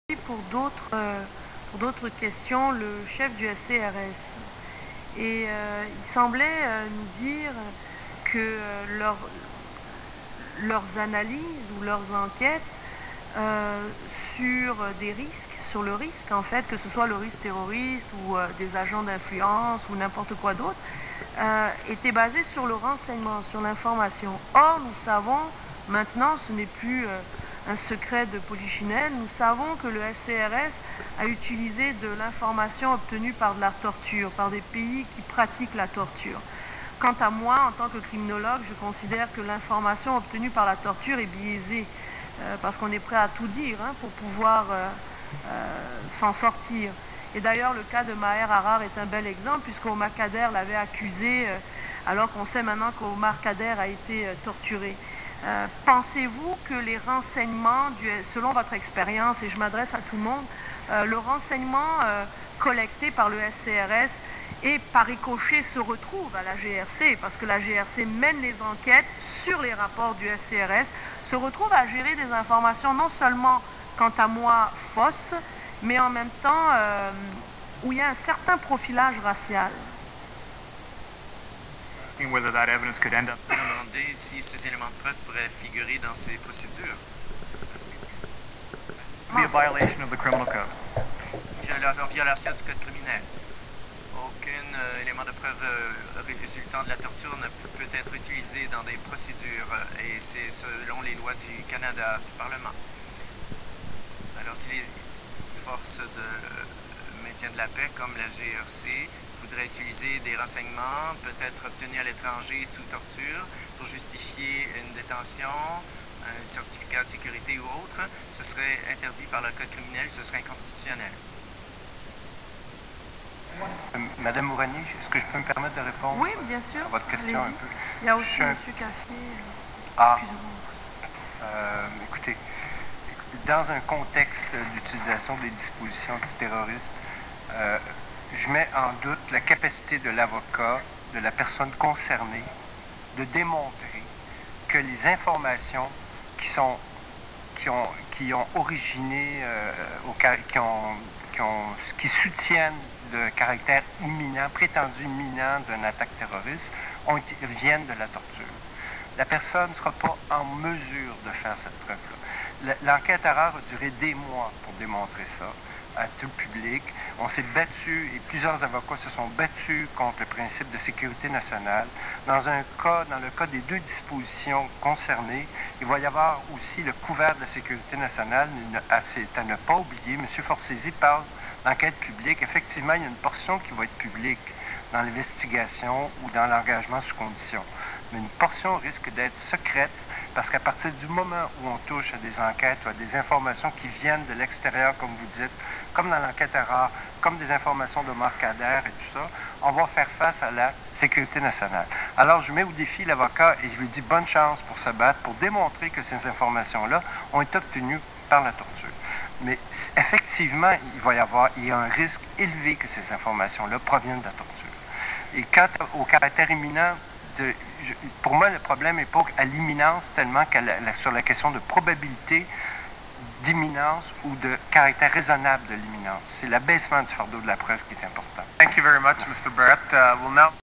Pour d'autres questions le chef du SCRS et il semblait nous dire que leurs analyses ou leurs enquêtes sur des risques, sur le risque en fait, que ce soit le risque terroriste ou des agents d'influence ou n'importe quoi d'autre, étaient basées sur le renseignement, sur l'information. Or, nous savons maintenant, ce n'est plus un secret de polichinelle, nous savons que le SCRS a utilisé de l'information obtenue par de la torture, par des pays qui pratiquent la torture. Quant à moi, en tant que criminologue, je considère que l'information obtenue par la torture est biaisée, parce qu'on est prêt à tout dire pour pouvoir s'en sortir. Et d'ailleurs, le cas de Maher Arar est un bel exemple, puisque Omar Kader l'avait accusé, alors qu'on sait maintenant qu'Omar Kader a été torturé. Pensez-vous que les renseignements, selon votre expérience, et je m'adresse à tout le monde, le renseignement collecté par le SCRS et par ricochet se retrouve à la GRC, parce que la GRC mène les enquêtes sur les rapports du SCRS, se retrouve à gérer des informations non seulement, quant à moi, fausses, mais en même temps où il y a un certain profilage racial. Whether that evidence could end up. Demander si ces éléments de preuve pourraient figurer dans ces procédures. Be a violation of the criminal code. Violation du code criminel. Aucun élément de preuve résultant de la torture ne peut être utilisé dans des procédures et c'est selon les lois du Canada, du Parlement. Alors si les forces de maintien de la paix comme la GRC voudraient utiliser des renseignements peut-être obtenus à l'étranger sous torture pour justifier une détention, un certificat de sécurité ou autre, ce serait interdit par le code criminel, ce serait inconstitutionnel. Madame Mourani, est-ce que je peux me permettre de répondre oui, bien sûr. à votre question un peu? Il y a aussi M. Café. Écoutez, dans un contexte d'utilisation des dispositions antiterroristes, je mets en doute la capacité de l'avocat, de la personne concernée, de démontrer que les informations qui ont originé, qui soutiennent le caractère imminent, prétendu imminent d'une attaque terroriste, viennent de la torture. La personne ne sera pas en mesure de faire cette preuve-là. L'enquête Arar a duré des mois pour démontrer ça à tout le public. On s'est battu et plusieurs avocats se sont battus contre le principe de sécurité nationale. Dans le cas des deux dispositions concernées, il va y avoir aussi le couvert de la sécurité nationale. C'est à ne pas oublier. M. Forsesi parle d'enquête publique. Effectivement, il y a une portion qui va être publique dans l'investigation ou dans l'engagement sous condition. Mais une portion risque d'être secrète parce qu'à partir du moment où on touche à des enquêtes ou à des informations qui viennent de l'extérieur, comme vous dites, comme dans l'enquête Arar, comme des informations d'Omar Kader et tout ça, on va faire face à la sécurité nationale. Alors, je mets au défi l'avocat et je lui dis bonne chance pour se battre, pour démontrer que ces informations-là ont été obtenues par la torture. Mais effectivement, il y a un risque élevé que ces informations-là proviennent de la torture. Et quant au caractère imminent, pour moi, le problème n'est pas à l'imminence tellement sur la question de probabilité d'imminence ou de caractère raisonnable de l'imminence. C'est l'abaissement du fardeau de la preuve qui est important. Thank you very much, Mr. Barrett. We'll now